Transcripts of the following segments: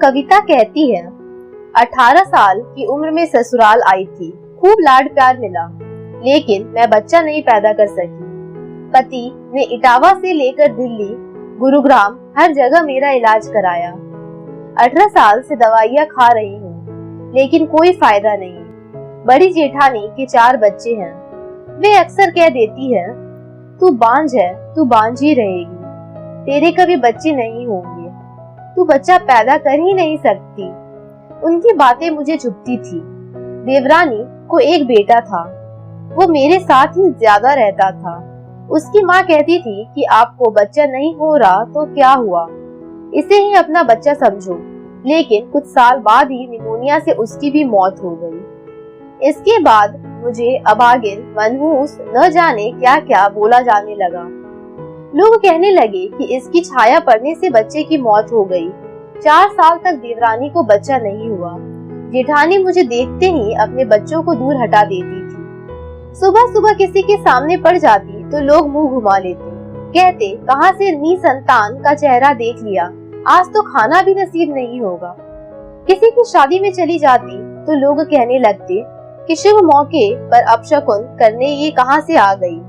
कविता कहती है, 18 साल की उम्र में ससुराल आई थी। खूब लाड प्यार मिला, लेकिन मैं बच्चा नहीं पैदा कर सकी। पति ने इटावा से लेकर दिल्ली, गुरुग्राम हर जगह मेरा इलाज कराया। 18 साल से दवाइयाँ खा रही हूँ, लेकिन कोई फायदा नहीं। बड़ी जेठानी के 4 बच्चे हैं। वे अक्सर कह देती है, तू बांझ है, तू बांझ ही रहेगी, तेरे कभी बच्चे नहीं होंगे, तू बच्चा पैदा कर ही नहीं सकती। उनकी बातें मुझे चुभती थी। देवरानी को एक बेटा था, वो मेरे साथ ही ज्यादा रहता था। उसकी माँ कहती थी कि आपको बच्चा नहीं हो रहा तो क्या हुआ, इसे ही अपना बच्चा समझो। लेकिन कुछ साल बाद ही निमोनिया से उसकी भी मौत हो गई। इसके बाद मुझे अभागिन, मनहूस, न जाने क्या क्या बोला जाने लगा। लोग कहने लगे कि इसकी छाया पड़ने से बच्चे की मौत हो गई। 4 साल तक देवरानी को बच्चा नहीं हुआ। जेठानी मुझे देखते ही अपने बच्चों को दूर हटा देती थी। सुबह सुबह किसी के सामने पड़ जाती तो लोग मुंह घुमा लेते, कहते कहां से निसंतान का चेहरा देख लिया, आज तो खाना भी नसीब नहीं होगा। किसी की शादी में चली जाती तो लोग कहने लगते कि शुभ मौके पर अपशकुन करने ये कहां से आ गई।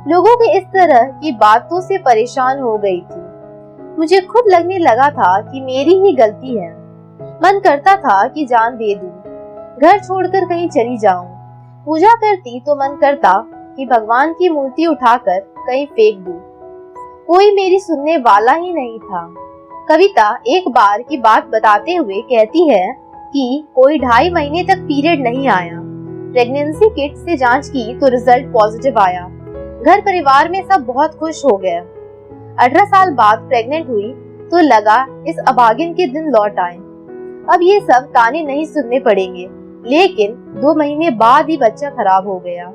लोगों के इस तरह की बातों से परेशान हो गई थी। मुझे खुद लगने लगा था कि मेरी ही गलती है। मन करता था कि जान दे दूं, घर छोड़कर कहीं चली जाऊं। पूजा करती तो मन करता कि भगवान की मूर्ति उठाकर कहीं फेंक दूं। कोई मेरी सुनने वाला ही नहीं था। कविता एक बार की बात बताते हुए कहती है कि कोई 2.5 महीने तक पीरियड नहीं आया। प्रेगनेंसी किट से जांच की तो रिजल्ट पॉजिटिव आया। घर परिवार में सब बहुत खुश हो गए। 18 साल बाद प्रेग्नेंट हुई तो लगा इस अभागिन के दिन लौट आए। अब ये सब ताने नहीं सुनने पड़ेंगे। लेकिन 2 महीने बाद ही बच्चा खराब हो गया।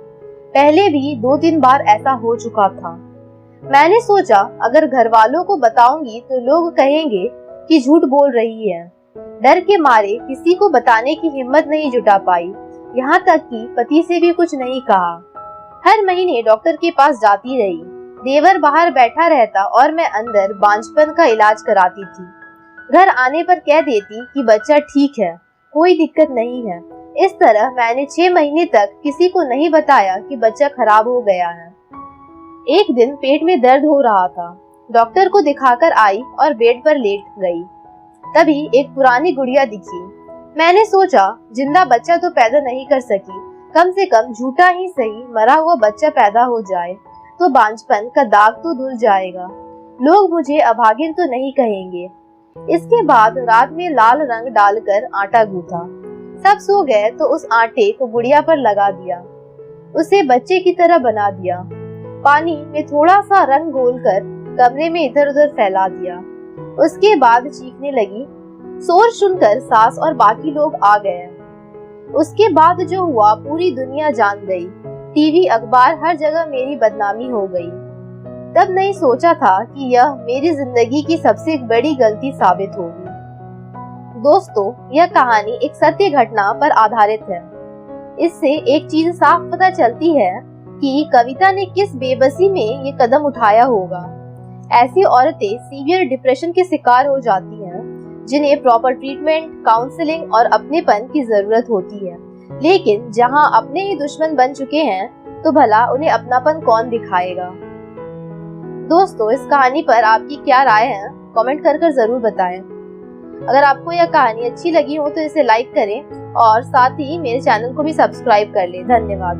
पहले भी 2-3 बार ऐसा हो चुका था। मैंने सोचा अगर घर वालों को बताऊंगी तो लोग कहेंगे कि झूठ बोल रही है। डर के मारे किसी को बताने की हिम्मत नहीं जुटा पाई। यहाँ तक कि पति से भी कुछ नहीं कहा। हर महीने डॉक्टर के पास जाती रही। देवर बाहर बैठा रहता और मैं अंदर बांझपन का इलाज कराती थी। घर आने पर कह देती कि बच्चा ठीक है, कोई दिक्कत नहीं है। इस तरह मैंने 6 महीने तक किसी को नहीं बताया कि बच्चा खराब हो गया है। एक दिन पेट में दर्द हो रहा था। डॉक्टर को दिखाकर आई और बेड पर लेट गई। तभी एक पुरानी गुड़िया दिखी। मैंने सोचा जिंदा बच्चा तो पैदा नहीं कर सकी, कम से कम झूठा ही सही मरा हुआ बच्चा पैदा हो जाए तो बांझपन का दाग तो धुल जाएगा। लोग मुझे अभागिन तो नहीं कहेंगे। इसके बाद रात में लाल रंग डालकर आटा गूंथा। सब सो गए तो उस आटे को गुड़िया पर लगा दिया, उसे बच्चे की तरह बना दिया। पानी में थोड़ा सा रंग घोलकर कमरे में इधर उधर फैला दिया। उसके बाद चीखने लगी। शोर सुनकर सास और बाकी लोग आ गए। उसके बाद जो हुआ पूरी दुनिया जान गई। टीवी, अखबार, हर जगह मेरी बदनामी हो गई। तब नहीं सोचा था कि यह मेरी जिंदगी की सबसे बड़ी गलती साबित होगी। दोस्तों, यह कहानी एक सत्य घटना पर आधारित है। इससे एक चीज साफ पता चलती है कि कविता ने किस बेबसी में ये कदम उठाया होगा। ऐसी औरतें सीवियर डिप्रेशन के शिकार हो जाती हैं, जिन्हें प्रॉपर ट्रीटमेंट, काउंसलिंग और अपनेपन की जरूरत होती है। लेकिन जहां अपने ही दुश्मन बन चुके हैं तो भला उन्हें अपनापन कौन दिखाएगा। दोस्तों, इस कहानी पर आपकी क्या राय है, कमेंट कर जरूर बताएं। अगर आपको यह कहानी अच्छी लगी हो तो इसे लाइक करें और साथ ही मेरे चैनल को भी सब्सक्राइब कर लें। धन्यवाद।